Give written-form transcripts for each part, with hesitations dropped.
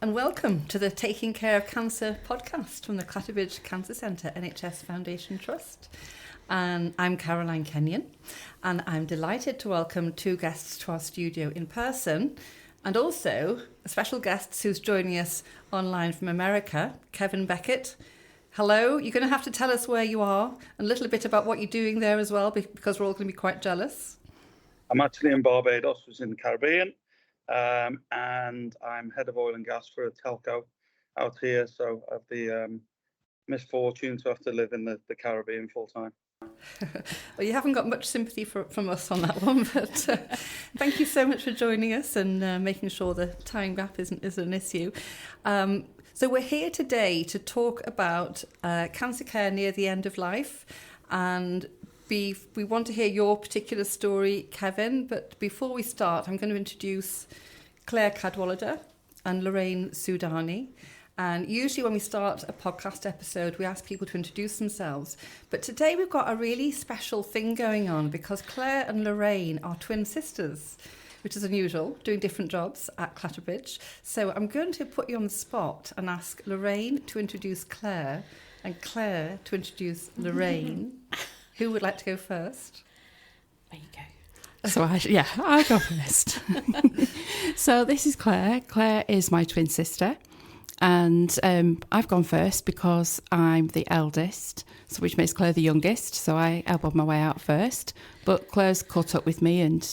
and welcome to the Taking Care of Cancer podcast from the Clatterbridge Cancer Centre NHS Foundation Trust. And I'm Caroline Kenyon, and I'm delighted to welcome two guests to our studio in person, and also a special guest who's joining us online from America, Kevin Beckett. Hello, you're going to have to tell us where you are and a little bit about what you're doing there as well, because we're all going to be quite jealous. I'm actually in Barbados, which is in the Caribbean, and I'm head of oil and gas for a telco out here. So I have the misfortune to have to live in the Caribbean full time. Well, you haven't got much sympathy from us on that one, but thank you so much for joining us and making sure the time gap isn't an issue. So we're here today to talk about cancer care near the end of life, and we want to hear your particular story, Kevin. But before we start, I'm going to introduce Claire Cadwallader and Lorraine Soudani. And usually when we start a podcast episode, we ask people to introduce themselves. But today we've got a really special thing going on because Claire and Lorraine are twin sisters, which is unusual, doing different jobs at Clatterbridge. So I'm going to put you on the spot and ask Lorraine to introduce Claire and Claire to introduce Lorraine. Who would like to go first? There you go. So I'll go first. So this is Claire. Claire is my twin sister. And I've gone first because I'm the eldest, so which makes Claire the youngest. So I elbowed my way out first. But Claire's caught up with me and,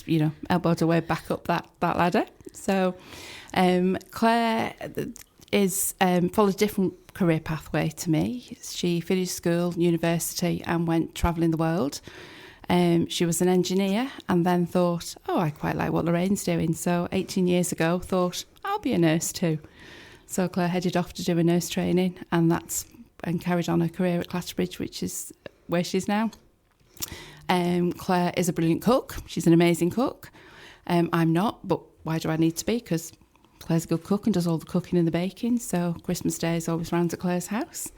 elbowed her way back up that ladder. So Claire is followed a different career pathway to me. She finished school, university, and went travelling the world. She was an engineer and then thought, I quite like what Lorraine's doing. So 18 years ago, thought, I'll be a nurse too. So Claire headed off to do a nurse training and carried on her career at Clatterbridge, which is where she's now. Claire is a brilliant cook. She's an amazing cook. I'm not, but why do I need to be? Because Claire's a good cook and does all the cooking and the baking. So Christmas Day is always round at Claire's house.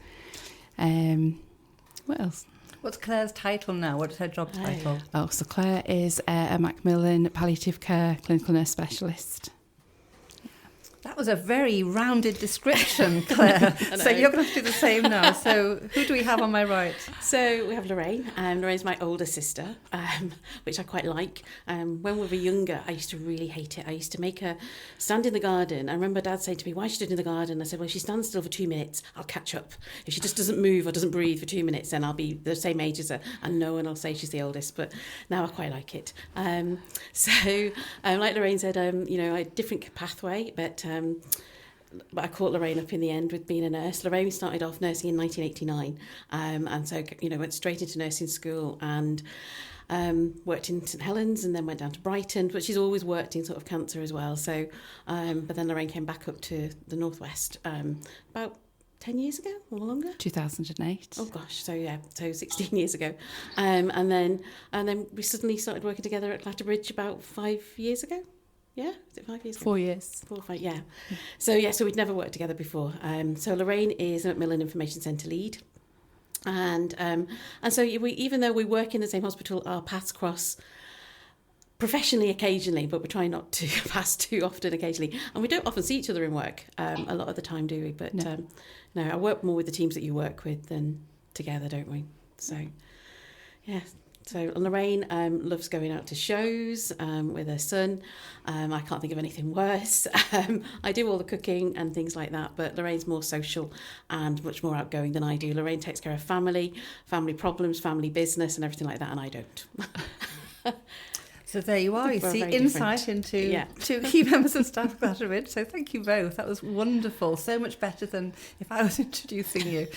What else? What's Claire's title now? What's her job title? So Claire is a Macmillan Palliative Care Clinical Nurse Specialist. That was a very rounded description, Claire. So you're going to have to do the same now. So who do we have on my right? So we have Lorraine. Lorraine's my older sister, which I quite like. When we were younger, I used to really hate it. I used to make her stand in the garden. I remember Dad saying to me, why is she stood in the garden? I said, well, if she stands still for 2 minutes, I'll catch up. If she just doesn't move or doesn't breathe for 2 minutes, then I'll be the same age as her. And no one will say she's the oldest. But now I quite like it. Like Lorraine said, a different pathway, but I caught Lorraine up in the end with being a nurse. Lorraine started off nursing in 1989, and so went straight into nursing school and worked in St Helens and then went down to Brighton. But she's always worked in sort of cancer as well. So, but then Lorraine came back up to the northwest about 10 years ago or longer. 2008. Oh gosh, so 16 years ago, and then we suddenly started working together at Clatterbridge about 5 years ago. Yeah, is it 5 years ago? 4 years. 4 or 5, yeah. So we'd never worked together before. So Lorraine is a Macmillan Information Centre lead. And so even though we work in the same hospital, our paths cross professionally occasionally, but we try not to pass too often occasionally. And we don't often see each other in work a lot of the time, do we? But no, I work more with the teams that you work with than together, don't we? So, yeah. So Lorraine loves going out to shows with her son. I can't think of anything worse. I do all the cooking and things like that, but Lorraine's more social and much more outgoing than I do. Lorraine takes care of family problems, family business and everything like that, and I don't. So there you are. You see insight into two key members of staff at Clatterbridge. So thank you both. That was wonderful. So much better than if I was introducing you.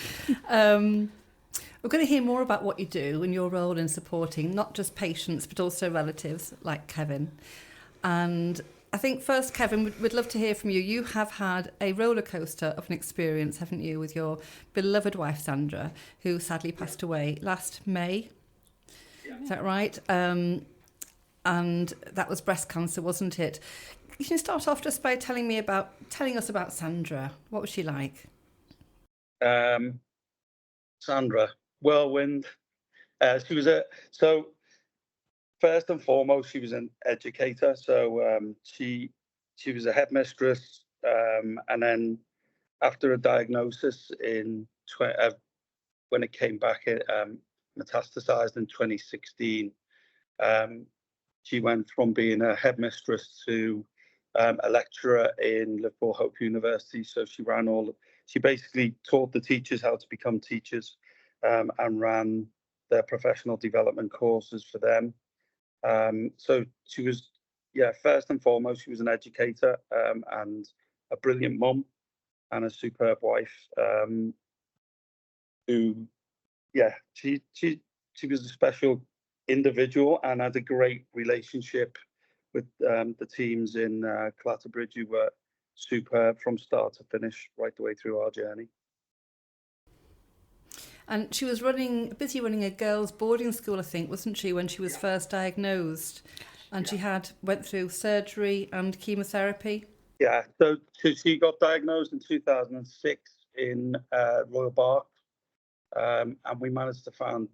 We're going to hear more about what you do and your role in supporting not just patients but also relatives like Kevin. And I think first, Kevin, we'd love to hear from you. You have had a roller coaster of an experience, haven't you, with your beloved wife Sandra, who sadly passed away last May. Yeah. Is that right? And that was breast cancer, wasn't it? You can start off just by telling us about Sandra. What was she like? Sandra, whirlwind. She was first and foremost, she was an educator. So she was a headmistress And then after a diagnosis when it came back, it metastasized in 2016. She went from being a headmistress to a lecturer in Liverpool Hope University. So she basically taught the teachers how to become teachers, and ran their professional development courses for them. So she was, first and foremost, she was an educator, and a brilliant mum and a superb wife, who, she was a special individual and had a great relationship with the teams in Clatterbridge, who were superb from start to finish, right the way through our journey. And she was busy running a girls' boarding school, I think, wasn't she, when she was first diagnosed? And she went through surgery and chemotherapy. Yeah, so she got diagnosed in 2006 in Royal Berks, and we managed to find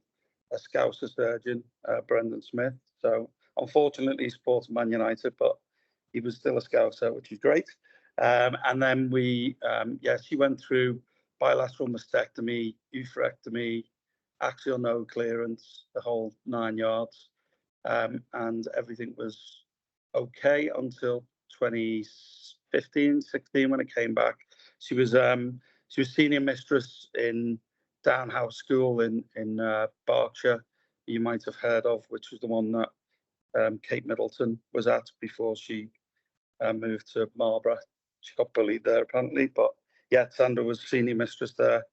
a Scouser surgeon, Brendan Smith. So unfortunately, he supported Man United, but he was still a Scouser, which is great. And then she went through bilateral mastectomy, oophorectomy, axial node clearance, the whole 9 yards, and everything was okay until 2015, 16 when it came back. She was senior mistress in Downhouse School in Berkshire, you might have heard of, which was the one that Kate Middleton was at before she moved to Marlborough. She got bullied there apparently, but yeah, Sandra was senior mistress there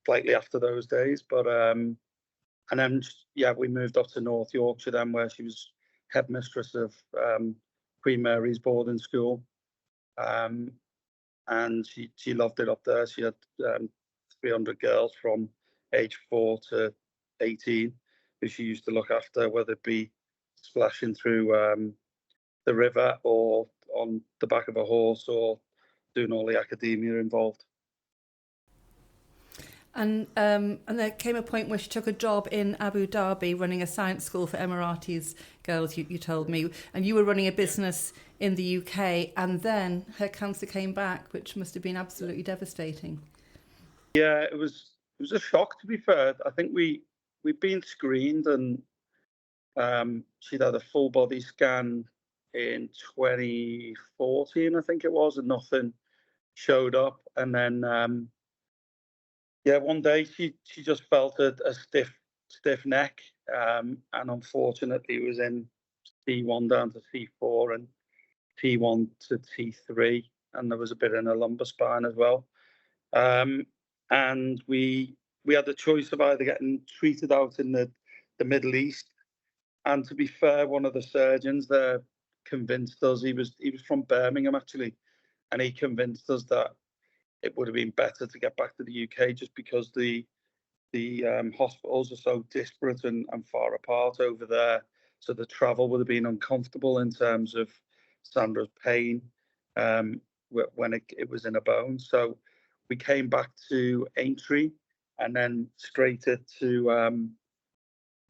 slightly after those days. But and then we moved up to North Yorkshire then, where she was headmistress of Queen Mary's boarding school, and she loved it up there. She had 300 girls from age 4 to 18 who she used to look after, whether it be splashing through the river or on the back of a horse or doing all the academia involved. And there came a point where she took a job in Abu Dhabi running a science school for Emiratis girls, you told me, and you were running a business in the UK, and then her cancer came back, which must have been absolutely devastating. Yeah, it was a shock, to be fair. I think we'd been screened, and she'd had a full body scan in 2014, I think it was, and nothing showed up. And then one day she just felt a stiff neck, and unfortunately it was in T1 down to T4 and T1 to T3, and there was a bit in her lumbar spine as well. And we had the choice of either getting treated out in the Middle East, and to be fair, one of the surgeons there convinced us, he was from Birmingham actually, and he convinced us that it would have been better to get back to the UK, just because the hospitals are so disparate and far apart over there. So the travel would have been uncomfortable in terms of Sandra's pain when it was in a bone. So we came back to Aintree and then straight to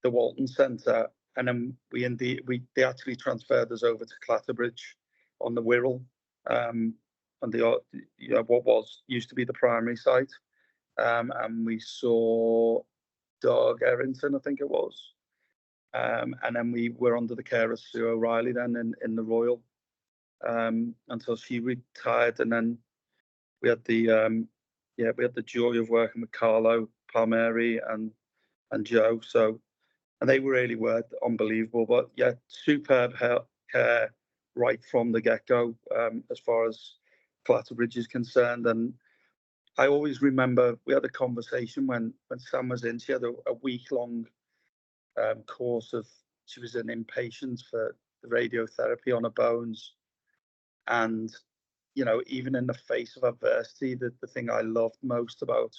the Walton Centre, and then they actually transferred us over to Clatterbridge on the Wirral, and what used to be the primary site, and we saw Doug Errington, I think it was, and then we were under the care of Sue O'Reilly then in the Royal, until she retired, and then we had the joy of working with Carlo, Palmieri, and Joe. So, and they really were unbelievable. But yeah, superb care right from the get-go, as far as Clatterbridge is concerned. And I always remember we had a conversation when Sam was in. She had a week-long course she was in inpatients for the radiotherapy on her bones. And, even in the face of adversity, the thing I loved most about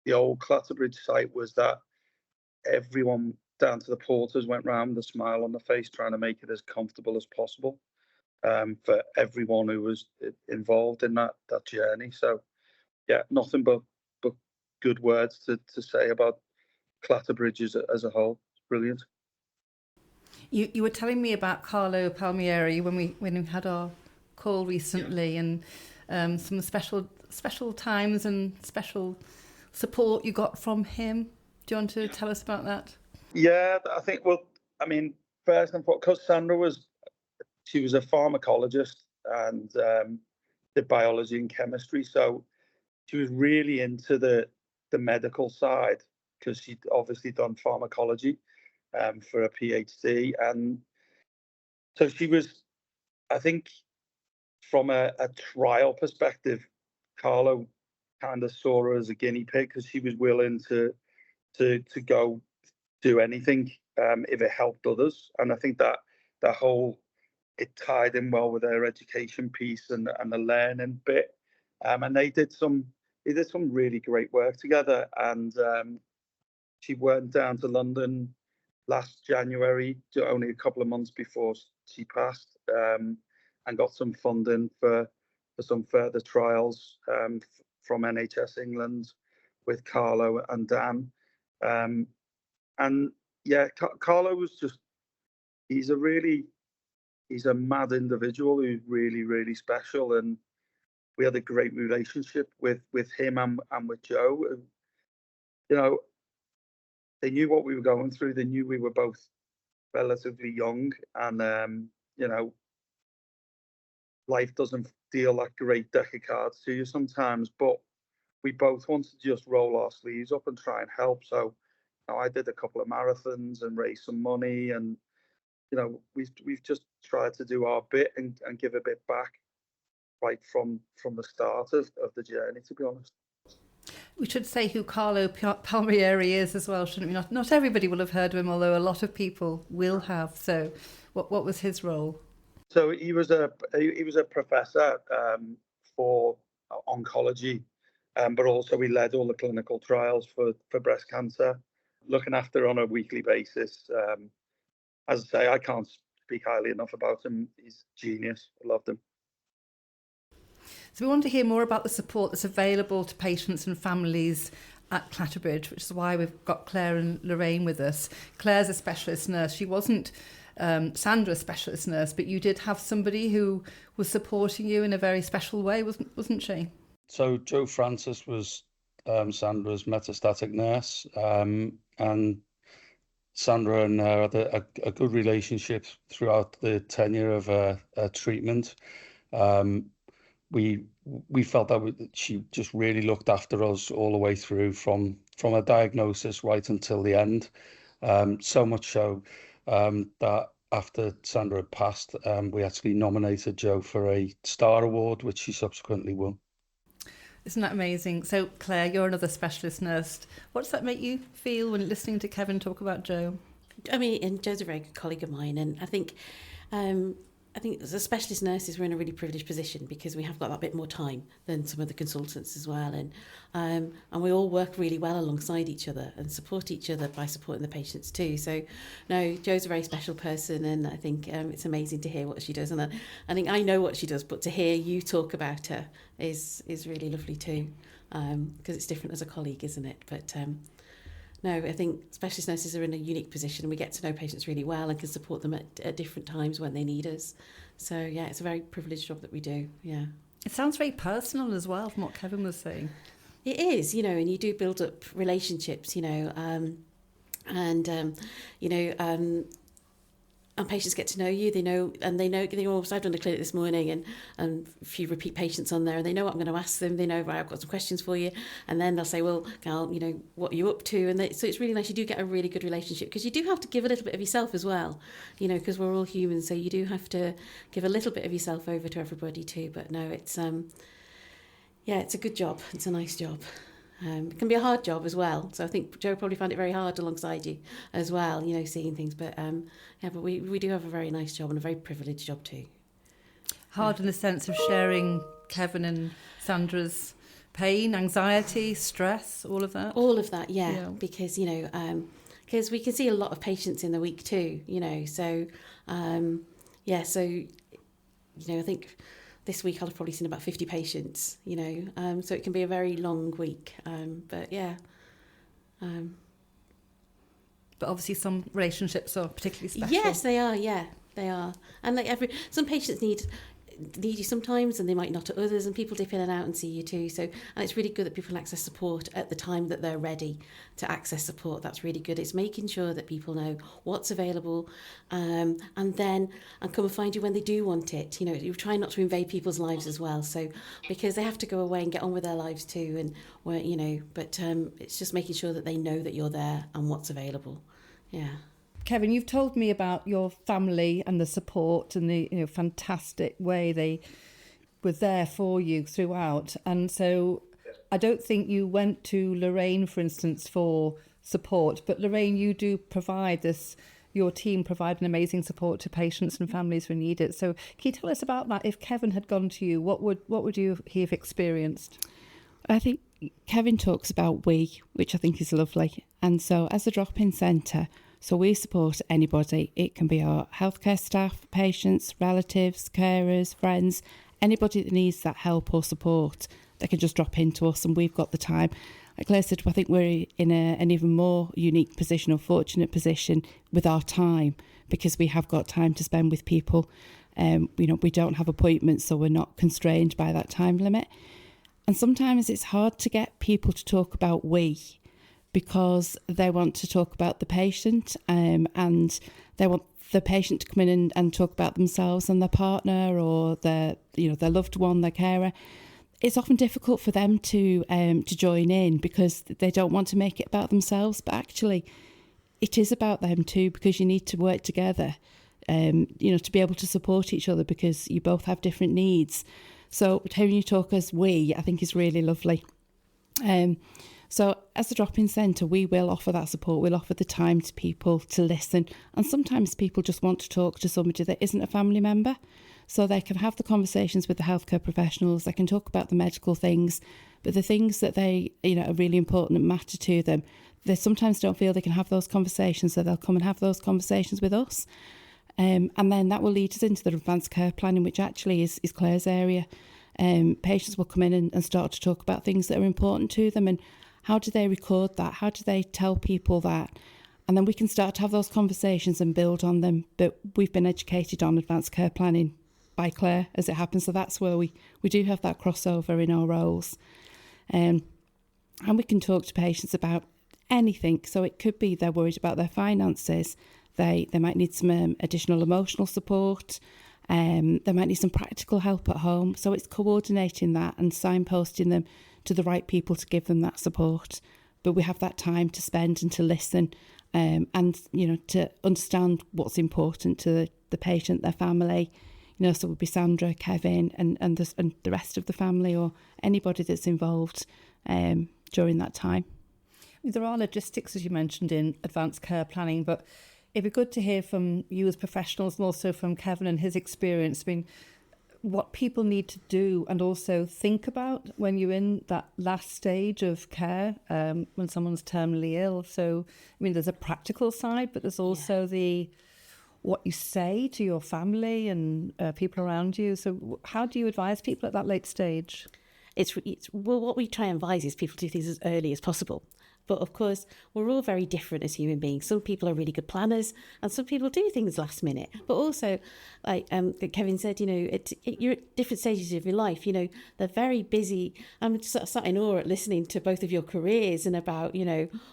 the old Clatterbridge site was that everyone, down to the porters, went round with a smile on their face, trying to make it as comfortable as possible for everyone who was involved in that journey. So, yeah, nothing but good words to say about Clatterbridge as a whole. It's brilliant. You were telling me about Carlo Palmieri when we had our call recently, and some special times and special support you got from him. Do you want to tell us about that? Yeah, I think, well, I mean, first and foremost, because Sandra was a pharmacologist and did biology and chemistry, so she was really into the medical side because she'd obviously done pharmacology for a PhD, and so she was, I think, from a trial perspective, Carlo kind of saw her as a guinea pig because she was willing to go do anything if it helped others, and I think that whole, it tied in well with her education piece and the learning bit, and they did some really great work together, and she went down to London last January, only a couple of months before she passed, and got some funding for some further trials from NHS England with Carlo and Dan. And yeah, Carlo was just, he's a mad individual who's really, really special. And we had a great relationship with him and with Joe. And, you know, they knew what we were going through. They knew we were both relatively young, and you know, life doesn't deal that great deck of cards to you sometimes, but we both wanted to just roll our sleeves up and try and help. So, you know, I did a couple of marathons and raised some money, and you know, we've just tried to do our bit and give a bit back right from the start of the journey, to be honest. We should say who Carlo Palliative is as well, shouldn't we? Not everybody will have heard of him, although a lot of people will have. So what was his role? So he was a professor for oncology, but also he led all the clinical trials for breast cancer, looking after on a weekly basis. As I say, I can't speak highly enough about him. He's genius. I loved him. So we want to hear more about the support that's available to patients and families at Clatterbridge, which is why we've got Claire and Lorraine with us. Claire's a specialist nurse. She wasn't Sandra's specialist nurse, but you did have somebody who was supporting you in a very special way, wasn't she? So Jo Francis was Sandra's metastatic nurse, and Sandra and her had a good relationship throughout the tenure of her treatment. We felt that she just really looked after us all the way through from a diagnosis right until the end. So much so that after Sandra had passed, we actually nominated Jo for a Star Award, which she subsequently won. Isn't that amazing? So Claire, you're another specialist nurse. What does that make you feel when listening to Kevin talk about Jo? I mean, and Jo's a very good colleague of mine, and I think as a specialist nurses, we're in a really privileged position because we have got that bit more time than some of the consultants as well, and we all work really well alongside each other and support each other by supporting the patients too. So, no, Jo's a very special person, and I think it's amazing to hear what she does, and I think I know what she does, but to hear you talk about her is really lovely too, because it's different as a colleague, isn't it? But no, I think specialist nurses are in a unique position. We get to know patients really well and can support them at different times when they need us. So, yeah, it's a very privileged job that we do, yeah. It sounds very personal as well from what Kevin was saying. It is, you know, and you do build up relationships, you know, and patients get to know you. They know, I've done a clinic this morning and a few repeat patients on there, and they know what I'm going to ask them. They know, right, I've got some questions for you. And then they'll say, well, Gal, you know, what are you up to? And so it's really nice. You do get a really good relationship because you do have to give a little bit of yourself as well, you know, because we're all human. So you do have to give a little bit of yourself over to everybody too. But no, it's, it's a good job. It's a nice job. It can be a hard job as well. So I think Jo probably found it very hard alongside you as well, you know, seeing things. But but we do have a very nice job and a very privileged job too. Hard in the sense of sharing Kevin and Sandra's pain, anxiety, stress, all of that? All of that, yeah. Because, you know, because we can see a lot of patients in the week too, you know. So, so, you know, I think this week I've probably seen about 50 patients, you know, so it can be a very long week, but yeah. But obviously some relationships are particularly special. Yes, they are, yeah, they are. And like some patients need need you sometimes and they might not at others, and people dip in and out and see you too. So, and it's really good that people access support at the time that they're ready to access support. That's really good. It's making sure that people know what's available, and come and find you when they do want it. You know, you try not to invade people's lives as well. So, because they have to go away and get on with their lives too, and but it's just making sure that they know that you're there and what's available. Yeah. Kevin, you've told me about your family and the support and the fantastic way they were there for you throughout. And so I don't think you went to Lorraine, for instance, for support. But Lorraine, you do provide this, your team provide an amazing support to patients and families who need it. So can you tell us about that? If Kevin had gone to you, what would he have experienced? I think Kevin talks about we, which I think is lovely. And so as a drop-in centre, so we support anybody. It can be our healthcare staff, patients, relatives, carers, friends, anybody that needs that help or support. They can just drop into us, and we've got the time. Like Claire said, I think we're in an even more unique position or fortunate position with our time, because we have got time to spend with people. We don't have appointments, so we're not constrained by that time limit. And sometimes it's hard to get people to talk about we, because they want to talk about the patient, and they want the patient to come in and talk about themselves and their partner or their loved one, their carer. It's often difficult for them to join in because they don't want to make it about themselves, but actually it is about them too, because you need to work together, to be able to support each other, because you both have different needs. So hearing you talk as we, I think, is really lovely. So as a drop-in centre, we will offer that support. We'll offer the time to people to listen. And sometimes people just want to talk to somebody that isn't a family member. So they can have the conversations with the healthcare professionals. They can talk about the medical things, but the things that they, are really important and matter to them, they sometimes don't feel they can have those conversations. So they'll come and have those conversations with us. And then that will lead us into the advanced care planning, which actually is Claire's area. Patients will come in and start to talk about things that are important to them, and how do they record that? How do they tell people that? And then we can start to have those conversations and build on them. But we've been educated on advanced care planning by Claire, as it happens. So that's where we do have that crossover in our roles. And we can talk to patients about anything. So it could be they're worried about their finances. They might need some additional emotional support. They might need some practical help at home. So it's coordinating that and signposting them to the right people to give them that support. But we have that time to spend and to listen, and to understand what's important to the patient, their family. So it would be Sandra, Kevin, and the rest of the family, or anybody that's involved during that time. There are logistics, as you mentioned, in advanced care planning, but it'd be good to hear from you as professionals, and also from Kevin and his experience. I mean, what people need to do and also think about when you're in that last stage of care, when someone's terminally ill. So, I mean, there's a practical side, but there's also what you say to your family and people around you. So how do you advise people at that late stage? Well, what we try and advise is people do things as early as possible. But of course, we're all very different as human beings. Some people are really good planners, and some people do things last minute. But also, like Kevin said, you're at different stages of your life. They're very busy. I'm sat in awe at listening to both of your careers and about,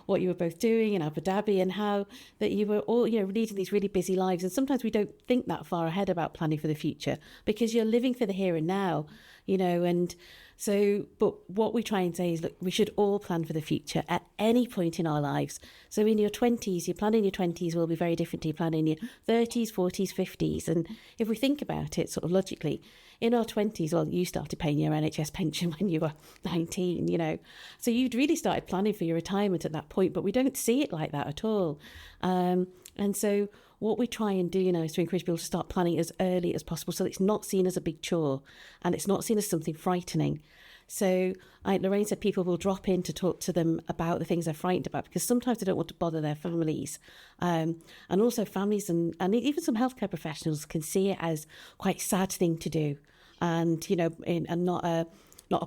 what you were both doing in Abu Dhabi, and how that you were all, leading these really busy lives. And sometimes we don't think that far ahead about planning for the future, because you're living for the here and now, and so, but what we try and say is, look, we should all plan for the future at any point in our lives. So in your 20s, your plan in your 20s will be very different to your plan in your 30s, 40s, 50s. And if we think about it sort of logically, in our 20s, well, you started paying your NHS pension when you were 19, So you'd really started planning for your retirement at that point, but we don't see it like that at all. And so what we try and do, is to encourage people to start planning as early as possible, so it's not seen as a big chore and it's not seen as something frightening. So, like Lorraine said, people will drop in to talk to them about the things they're frightened about, because sometimes they don't want to bother their families. And also families and even some healthcare professionals can see it as quite a sad thing to do, and, and not a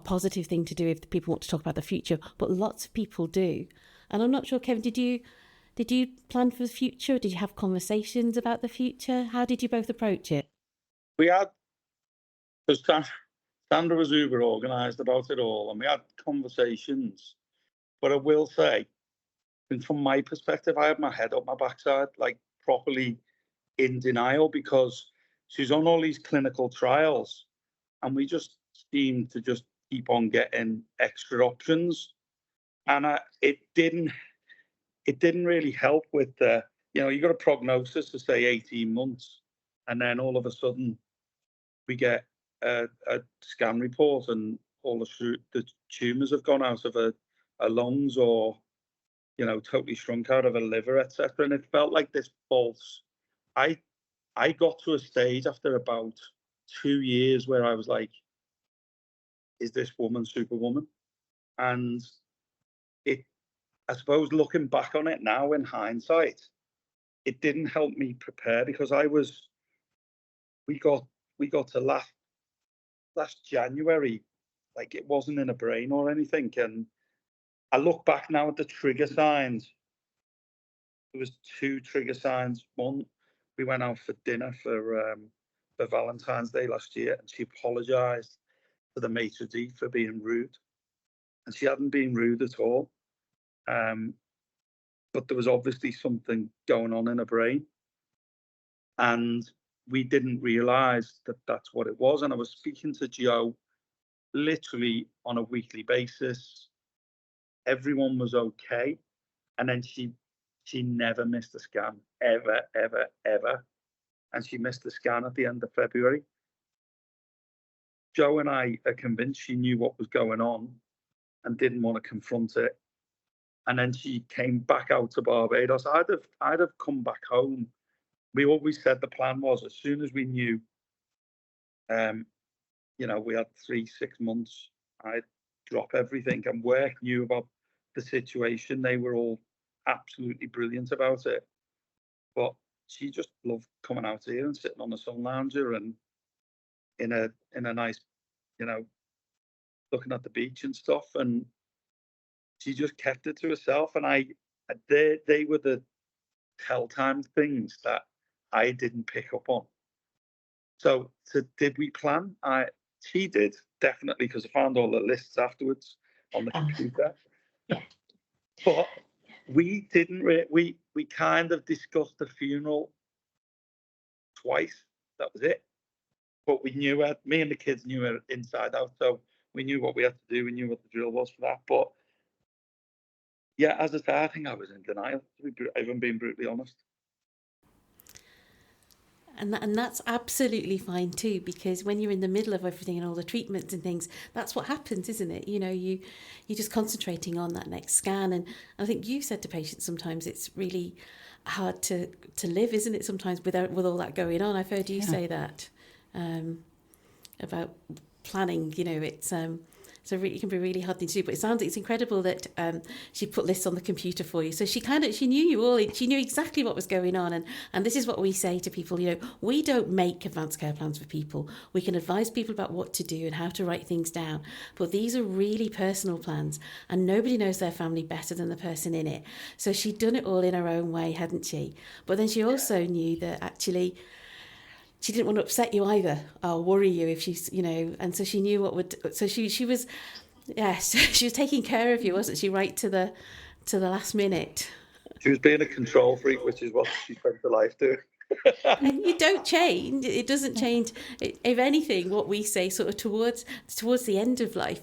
positive thing to do if the people want to talk about the future. But lots of people do. And I'm not sure, Kevin, did you plan for the future? Did you have conversations about the future? How did you both approach it? We had Because Sandra was uber organised about it all, and we had conversations. But I will say, and from my perspective, I had my head up my backside, like properly in denial, because she's on all these clinical trials, and we just seemed to just keep on getting extra options, and it didn't really help with the, you got a prognosis to say 18 months, and then all of a sudden we get a scan report and all the tumours have gone out of a lungs, or totally shrunk out of a liver, etc. And it felt like this false. I got to a stage after about 2 years where I was like, is this woman Superwoman? And I suppose looking back on it now in hindsight, it didn't help me prepare, because we got to last January, like it wasn't in a brain or anything. And I look back now at the trigger signs. There was 2 trigger signs. One, we went out for dinner for Valentine's Day last year, and she apologised to the maitre d' for being rude, and she hadn't been rude at all. But there was obviously something going on in her brain, and we didn't realise that that's what it was. And I was speaking to Joe literally on a weekly basis. Everyone was okay, and then she never missed a scan, ever, ever, ever. And she missed the scan at the end of February. Joe and I are convinced she knew what was going on and didn't want to confront it. And then she came back out to Barbados. I'd have come back home. We always said the plan was, as soon as we knew, we had 3-6 months, I'd drop everything. And work knew about the situation. They were all absolutely brilliant about it. But she just loved coming out here and sitting on a sun lounger and in a nice, looking at the beach and stuff. And she just kept it to herself. And they were the telltime things that I didn't pick up on. So did we plan? She did, definitely, because I found all the lists afterwards on the computer. Yeah. But we didn't. We kind of discussed the funeral twice. That was it. But we knew it. Me and the kids knew it inside out. So we knew what we had to do. We knew what the drill was for that. But yeah, as I say, I think I was in denial. If I'm being brutally honest. And that's absolutely fine too, because when you're in the middle of everything and all the treatments and things, that's what happens, isn't it? You're just concentrating on that next scan. And I think you said to patients sometimes it's really hard to live, isn't it? Sometimes with all that going on. I've heard you say that about planning. It can be a really hard thing to do. But it sounds like it's incredible that she put lists on the computer for you. So she knew you all. She knew exactly what was going on. And this is what we say to people. We don't make advanced care plans for people. We can advise people about what to do and how to write things down. But these are really personal plans, and nobody knows their family better than the person in it. So she'd done it all in her own way, hadn't she? But then she also knew that actually she didn't want to upset you either or worry you if she's, and so she knew so she was, yes, she was taking care of you, wasn't she, right to the last minute. She was being a control freak, which is what she spent her life doing. And you don't change. It doesn't change. If anything, what we say sort of towards the end of life,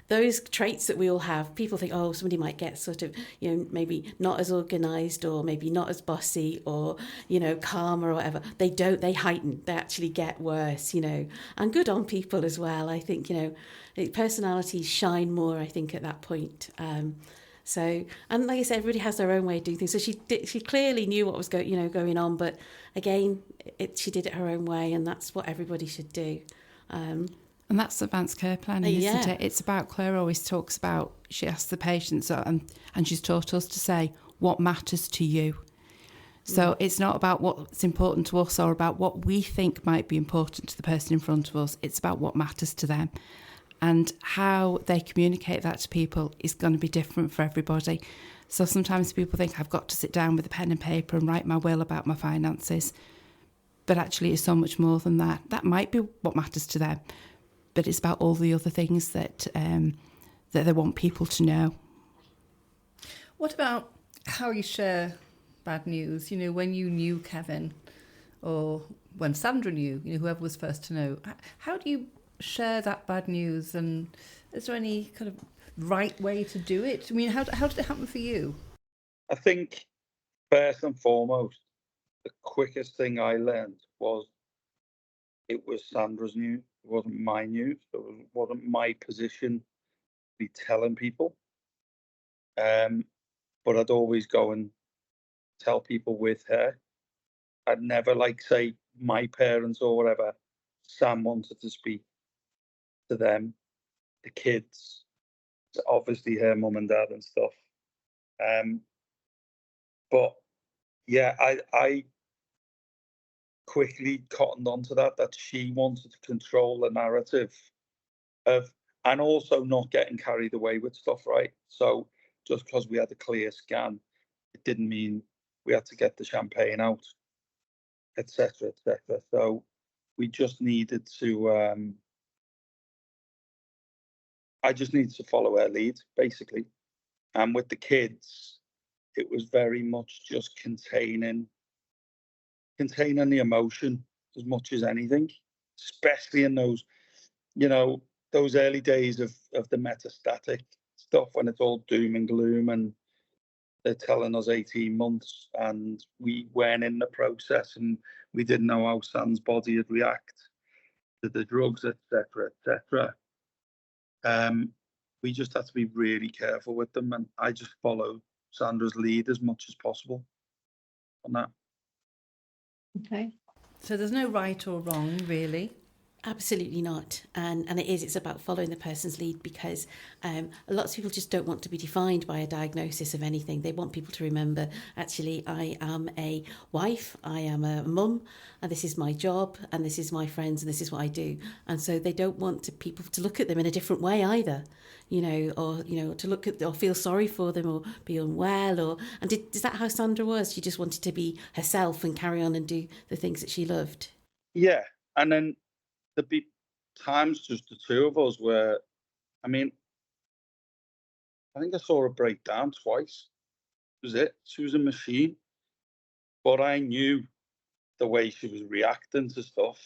those traits that we all have, people think, oh, somebody might get sort of, maybe not as organised or maybe not as bossy or, calm or whatever. They don't, they heighten, they actually get worse, and good on people as well. I think, personalities shine more, I think, at that point. So, and like I said, everybody has their own way of doing things. So she clearly knew what was going on, but again, she did it her own way, and that's what everybody should do. And that's advanced care planning, isn't it? It's about, Claire always talks about, she asks the patients, and she's taught us to say, what matters to you? So it's not about what's important to us or about what we think might be important to the person in front of us. It's about what matters to them. And how they communicate that to people is going to be different for everybody. So sometimes people think I've got to sit down with a pen and paper and write my will about my finances. But actually it's so much more than that. That might be what matters to them, but it's about all the other things that that they want people to know. What about how you share bad news? You know, when you knew Kevin, or when Sandra knew, you know, whoever was first to know, how do you share that bad news? And is there any kind of right way to do it? I mean, how did it happen for you? I think first and foremost, the quickest thing I learned was it was Sandra's news. It wasn't my news. It wasn't my position to be telling people. But I'd always go and tell people with her. I'd never say my parents or whatever. Sam wanted to speak to them, the kids, obviously her mum and dad and stuff. But yeah, I quickly cottoned onto that she wanted to control the narrative of, and also not getting carried away with stuff, right? So just because we had a clear scan, it didn't mean we had to get the champagne out, etc., etc. So we just needed to, I just needed to follow her lead, basically. And with the kids, it was very much just containing the emotion as much as anything, especially in those, those early days of the metastatic stuff when it's all doom and gloom and they're telling us 18 months and we weren't in the process and we didn't know how Sam's body would react to the drugs, etc., etc. We just had to be really careful with them, and I just followed Sandra's lead as much as possible on that. Okay. So there's no right or wrong, really. Absolutely not. And it's about following the person's lead, because lots of people just don't want to be defined by a diagnosis of anything. They want people to remember, actually, I am a wife, I am a mum, and this is my job, and this is my friends, and this is what I do. And so they don't want people to look at them in a different way either, or to look at or feel sorry for them or be unwell. And is that how Sandra was? She just wanted to be herself and carry on and do the things that she loved. Yeah, and then there'd be times just the two of us where, I think I saw her break down twice. That was it. She was a machine. But I knew the way she was reacting to stuff.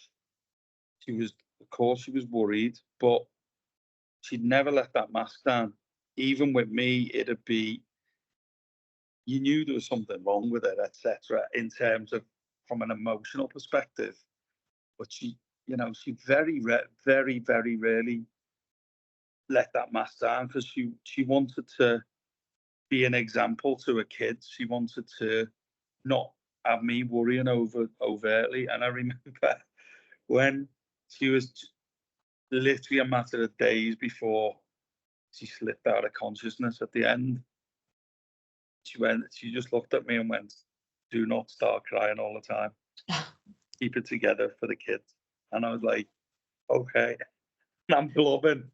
Of course, she was worried, but she'd never let that mask down. Even with me, it'd be, you knew there was something wrong with it, etc., in terms of from an emotional perspective. But she very, very, very rarely let that mask down, because she wanted to be an example to her kids. She wanted to not have me worrying overtly. And I remember when she was literally a matter of days before she slipped out of consciousness at the end, she just looked at me and went, "Do not start crying all the time. Keep it together for the kids." And I was like, okay. And I'm blubbing.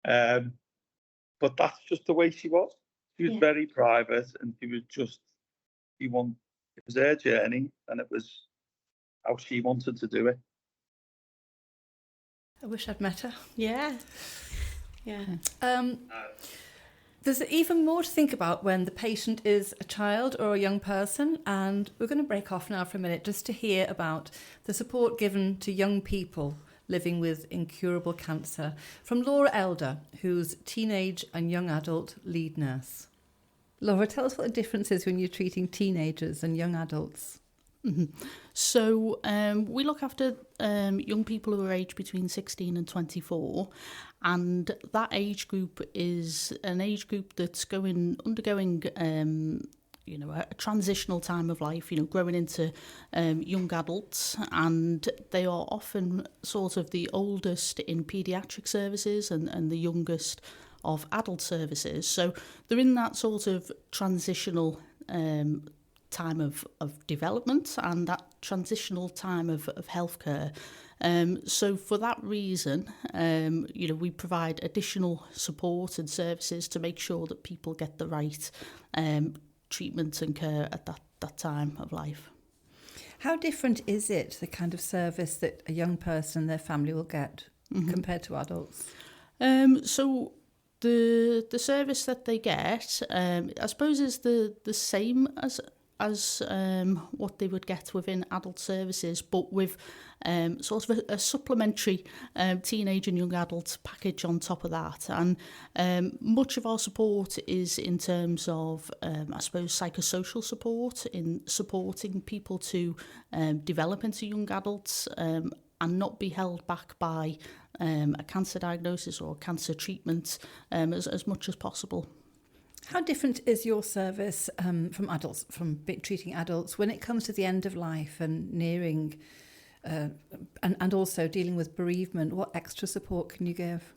But that's just the way she was. She was very private, and she was just, it was her journey, and it was how she wanted to do it. I wish I'd met her. Yeah. There's even more to think about when the patient is a child or a young person, and we're going to break off now for a minute just to hear about the support given to young people living with incurable cancer from Laura Elder, who's teenage and young adult lead nurse. Laura, tell us what the difference is when you're treating teenagers and young adults. Mm-hmm. So we look after young people who are aged between 16 and 24, and that age group is an age group that's undergoing a transitional time of life, growing into young adults, and they are often sort of the oldest in paediatric services and the youngest of adult services. So they're in that sort of transitional time of development and that transitional time of healthcare. So for that reason, we provide additional support and services to make sure that people get the right treatment and care at that time of life. How different is it, the kind of service that a young person and their family will get compared to adults? So the service that they get, I suppose, is the same as what they would get within adult services, but with sort of a supplementary teenage and young adult package on top of that. And much of our support is in terms of, I suppose, psychosocial support, in supporting people to develop into young adults and not be held back by a cancer diagnosis or cancer treatment as much as possible. How different is your service from adults, from treating adults, when it comes to the end of life and nearing, and also dealing with bereavement? What extra support can you give?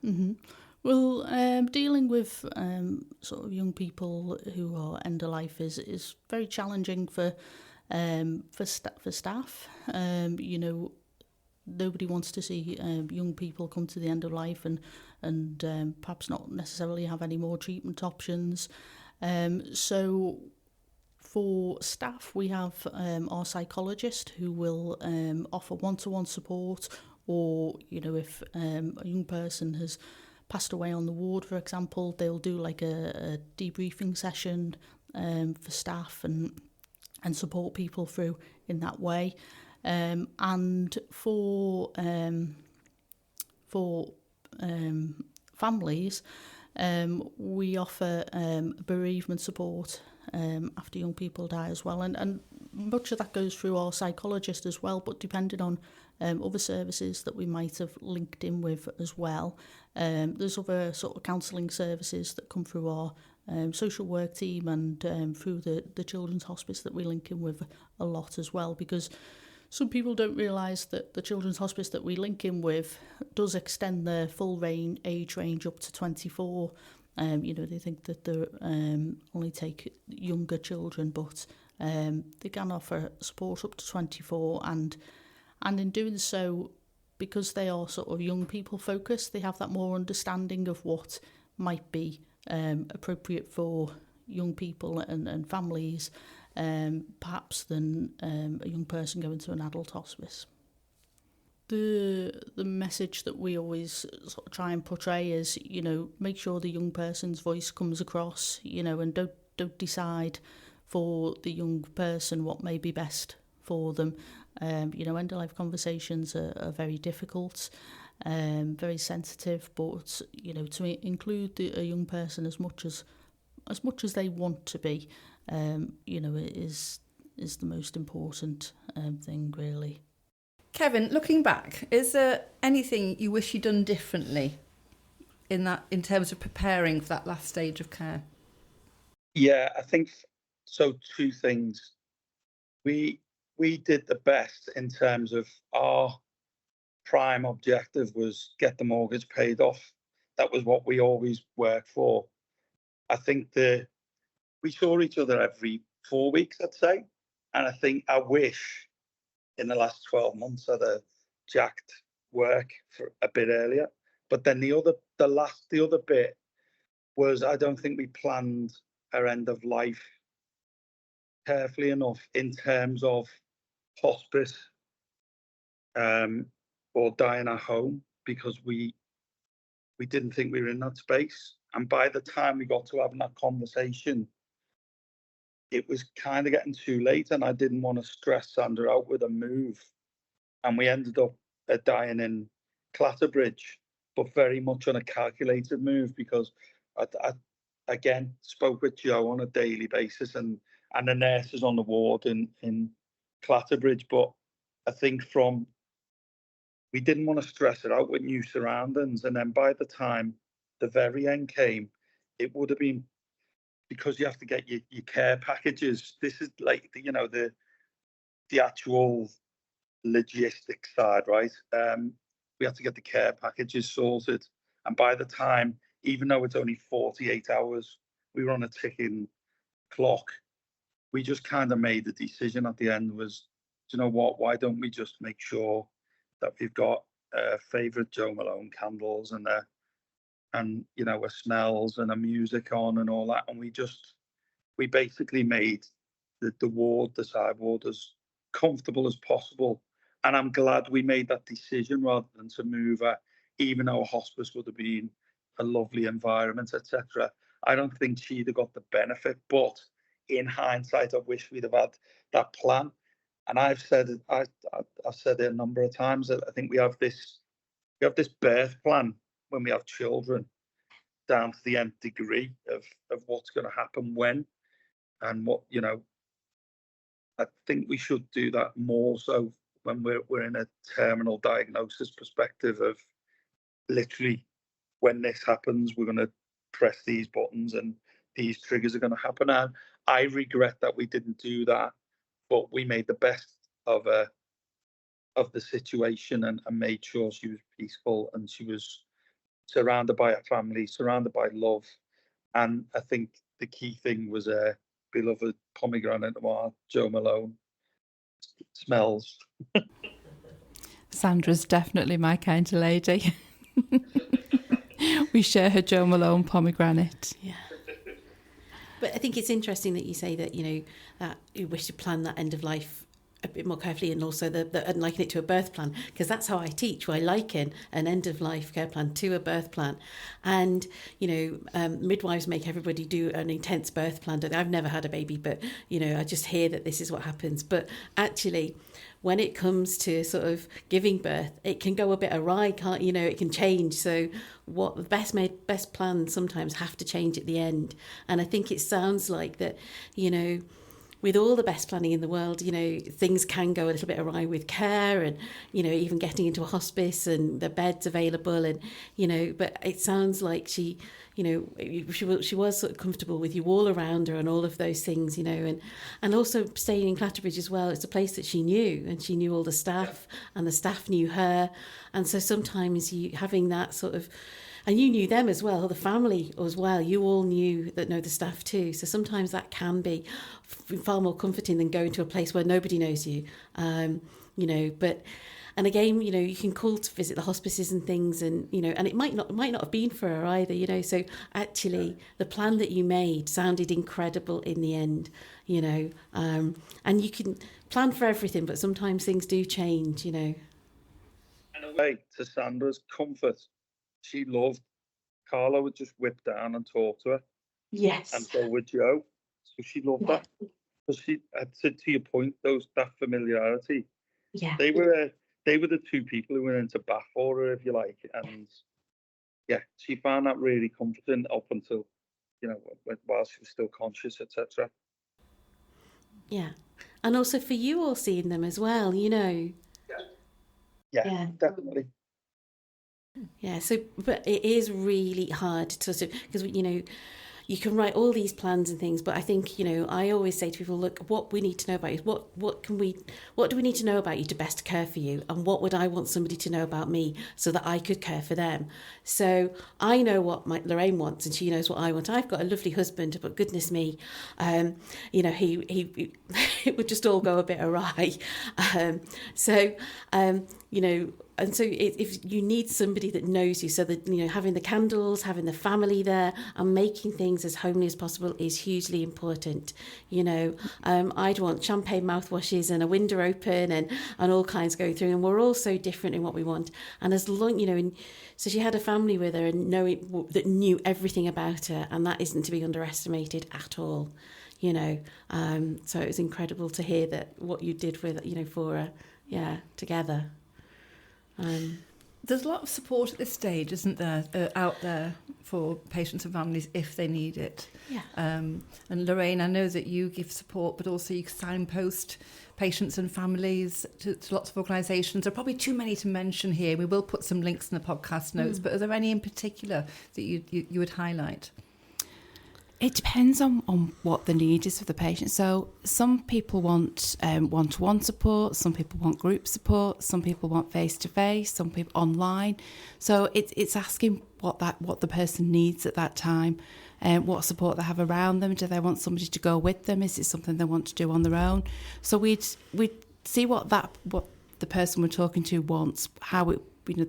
Well, dealing with sort of young people who are end of life is very challenging for staff. Nobody wants to see young people come to the end of life and perhaps not necessarily have any more treatment options. So for staff, we have our psychologist who will offer one-to-one support, or, if a young person has passed away on the ward, for example, they'll do like a debriefing session for staff and support people through in that way. And for families, we offer bereavement support after young people die as well, and much of that goes through our psychologist as well, but depending on other services that we might have linked in with as well. There's other sort of counselling services that come through our social work team and through the children's hospice that we link in with a lot as well, because some people don't realise that the children's hospice that we link in with does extend their full age range up to 24. They think that they only take younger children, but they can offer support up to 24. And in doing so, because they are sort of young people focused, they have that more understanding of what might be appropriate for young people and families, perhaps than a young person going to an adult hospice. The message that we always sort of try and portray is, make sure the young person's voice comes across, and don't decide for the young person what may be best for them. End-of-life conversations are very difficult, very sensitive, but, to include a young person as much as they want to be, is the most important thing, really. Kevin, looking back, is there anything you wish you'd done differently in terms of preparing for that last stage of care? Yeah, I think so. Two things. We did the best in terms of our prime objective was get the mortgage paid off. That was what we always worked for. I think we saw each other every 4 weeks, I'd say. And I wish in the last 12 months I'd have jacked work for a bit earlier. But then the other bit was, I don't think we planned our end of life carefully enough in terms of hospice or dying at home, because we didn't think we were in that space. And by the time we got to having that conversation, it was kind of getting too late, and I didn't want to stress Sandra out with a move. And we ended up dying in Clatterbridge, but very much on a calculated move, because I again spoke with Joe on a daily basis and the nurses on the ward in Clatterbridge. But I think we didn't want to stress it out with new surroundings. And then by the time the very end came, it would have been, because you have to get your care packages. This is like the actual logistics side, right? We had to get the care packages sorted, and by the time, even though it's only 48 hours, we were on a ticking clock. We just kind of made the decision at the end was, do you know what? Why don't we just make sure that we've got favourite Joe Malone candles and a smells and a music on and all that, and we basically made the side ward as comfortable as possible. And I'm glad we made that decision rather than to move her, even though a hospice would have been a lovely environment, etc. I don't think she'd have got the benefit, but in hindsight, I wish we'd have had that plan. And I've said it a number of times that I think we have this birth plan when we have children, down to the nth degree of what's going to happen when and what, you know. I think we should do that more so when we're in a terminal diagnosis perspective of literally when this happens, we're going to press these buttons and these triggers are going to happen. And I regret that we didn't do that, but we made the best of the situation and made sure she was peaceful and she was surrounded by her family, surrounded by love. And I think the key thing was a beloved pomegranate noir, Joe Malone. It smells. Sandra's definitely my kind of lady. We share her Joe Malone pomegranate. Yeah. But I think it's interesting that you say that, you know, that you wish to plan that end of life a bit more carefully, and also and liken it to a birth plan, because that's how I teach. I liken an end of life care plan to a birth plan. And, you know, midwives make everybody do an intense birth plan. I've never had a baby, but, you know, I just hear that this is what happens. But actually, when it comes to sort of giving birth, it can go a bit awry, can't you know, it can change. So what the best plans sometimes have to change at the end. And I think it sounds like that, you know, with all the best planning in the world, you know, things can go a little bit awry with care and, you know, even getting into a hospice and the beds available and, you know, but it sounds like she, you know, she was sort of comfortable with you all around her and all of those things, you know, and also staying in Clatterbridge as well. It's a place that she knew, and she knew all the staff and the staff knew her. And so sometimes you having that sort of, and you knew them as well, the family as well. You all knew that know the staff too. So sometimes that can be far more comforting than going to a place where nobody knows you, you know. But and again, you know, you can call to visit the hospices and things, and you know, and it might not have been for her either, you know. So actually, the plan that you made sounded incredible in the end, you know. And you can plan for everything, but sometimes things do change, you know. In a way, to Sandra's comfort, she loved Carlo would just whip down and talk to her. Yes. And so would Joe. So she loved that. Because she had said, to your point, that familiarity. Yeah. They were the two people who went into bat for her, if you like. And yeah, she found that really comforting up until, you know, while she was still conscious, etc. Yeah. And also for you all seeing them as well, you know. Yeah, definitely. Yeah, so, but it is really hard to sort of, because, you know, you can write all these plans and things, but I think, you know, I always say to people, look, what we need to know about you, what do we need to know about you to best care for you, and what would I want somebody to know about me so that I could care for them? So I know what Lorraine wants, and she knows what I want. I've got a lovely husband, but goodness me, you know, he it would just all go a bit awry. You know, and so if you need somebody that knows you, so that, you know, having the candles, having the family there and making things as homely as possible is hugely important. You know, I'd want champagne mouthwashes and a window open and all kinds going through, and we're all so different in what we want. And as long, you know, and so she had a family with her and that knew everything about her, and that isn't to be underestimated at all. You know, so it was incredible to hear that what you did with, you know, for her, together. There's a lot of support at this stage, isn't there, out there for patients and families if they need it. Yeah. And Lorraine, I know that you give support, but also you signpost patients and families to lots of organisations. There are probably too many to mention here. We will put some links in the podcast notes, but are there any in particular that you would highlight? It depends on what the need is for the patient. So some people want one-to-one support, some people want group support, some people want face-to-face, some people online. So it's asking what the person needs at that time, what support they have around them. Do they want somebody to go with them? Is it something they want to do on their own? So we'd see what the person we're talking to wants, how it, you know,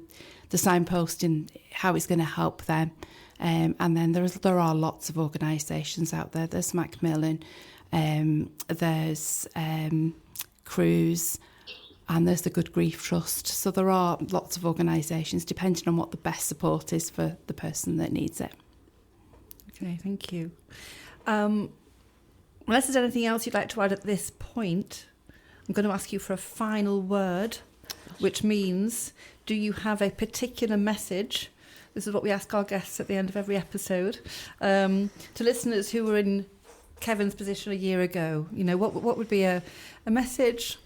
the signposting, how it's going to help them. And then there are lots of organisations out there. There's Macmillan, there's Cruise, and there's the Good Grief Trust. So there are lots of organisations, depending on what the best support is for the person that needs it. Okay, thank you. Unless there's anything else you'd like to add at this point, I'm going to ask you for a final word, which means, do you have a particular message? This is what we ask our guests at the end of every episode. To listeners who were in Kevin's position a year ago, you know, what would be a message,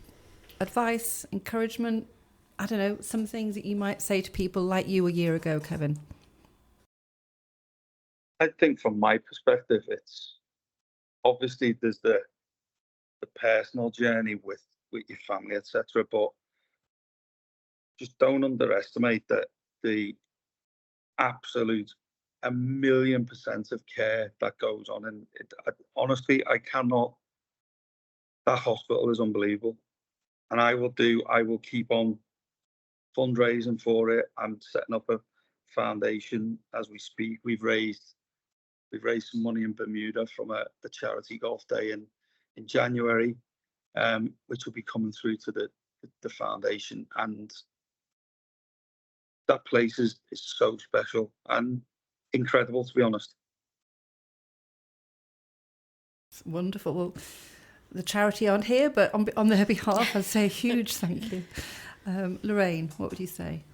advice, encouragement? I don't know, some things that you might say to people like you a year ago, Kevin. I think from my perspective, it's obviously there's the personal journey with your family, etc. But just don't underestimate the absolute 1,000,000% of care that goes on. And honestly, I cannot. That hospital is unbelievable, and I will keep on fundraising for it. I'm setting up a foundation as we speak. We've raised some money in Bermuda from the charity golf day in January, which will be coming through to the foundation. And that place is so special and incredible, to be honest. It's wonderful. Well, the charity aren't here, but on their behalf, I'd say a huge thank you. Lorraine, what would you say?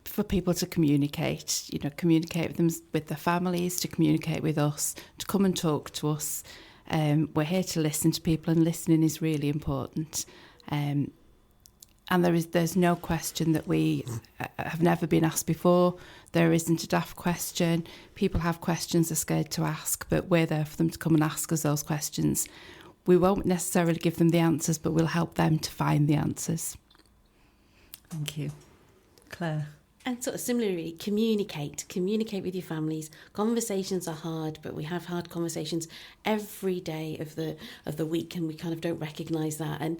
For people to communicate with them, with their families, to communicate with us, to come and talk to us. We're here to listen to people, and listening is really important. And there's no question that we have never been asked before. There isn't a daft question. People have questions they're scared to ask, but we're there for them to come and ask us those questions. We won't necessarily give them the answers, but we'll help them to find the answers. Thank you. Claire? And sort of similarly, communicate with your families. Conversations are hard, but we have hard conversations every day of the week, and we kind of don't recognise that. And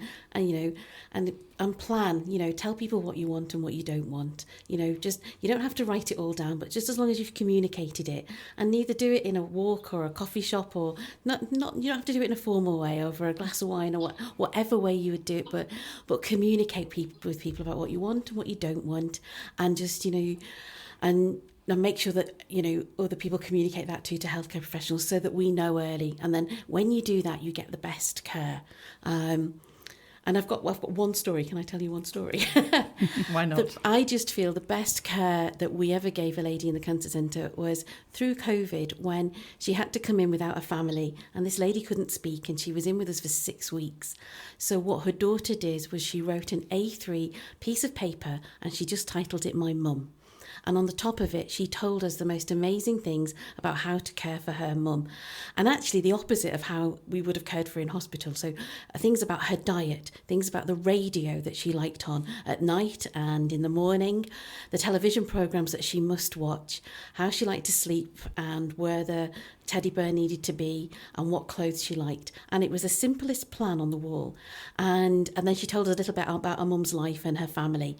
plan. Tell people what you want and what you don't want. Just you don't have to write it all down, but just as long as you've communicated it, and neither do it in a walk or a coffee shop, or not. You don't have to do it in a formal way over a glass of wine or whatever way you would do it. But communicate with people about what you want and what you don't want, and just and make sure that other people communicate that to healthcare professionals, so that we know early. And then when you do that, you get the best care. And I've got one story. Can I tell you one story? Why not? I just feel the best care that we ever gave a lady in the cancer centre was through COVID, when she had to come in without a family, and this lady couldn't speak, and she was in with us for 6 weeks. So what her daughter did was she wrote an A3 piece of paper, and she just titled it "My Mum." And on the top of it, she told us the most amazing things about how to care for her mum. And actually the opposite of how we would have cared for her in hospital. So things about her diet, things about the radio that she liked on at night and in the morning, the television programmes that she must watch, how she liked to sleep, and where the teddy bear needed to be, and what clothes she liked. And it was the simplest plan on the wall. And then she told us a little bit about her mum's life and her family.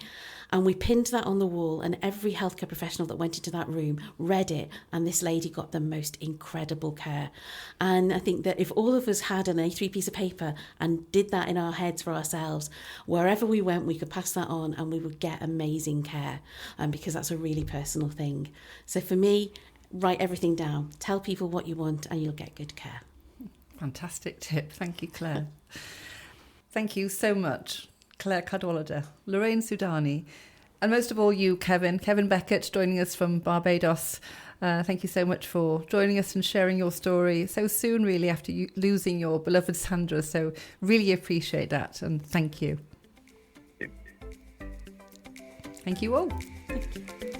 And we pinned that on the wall, and every healthcare professional that went into that room read it, and this lady got the most incredible care. And I think that if all of us had an A3 piece of paper and did that in our heads for ourselves, wherever we went, we could pass that on and we would get amazing care, because that's a really personal thing. So for me, write everything down, tell people what you want, and you'll get good care. Fantastic tip. Thank you, Claire. Thank you so much, Claire Cadwallader, Lorraine Soudani, and most of all you, Kevin Beckett, joining us from Barbados. Thank you so much for joining us and sharing your story so soon, really, after you losing your beloved Sandra. So really appreciate that, and thank you. Thank you all. Thank you.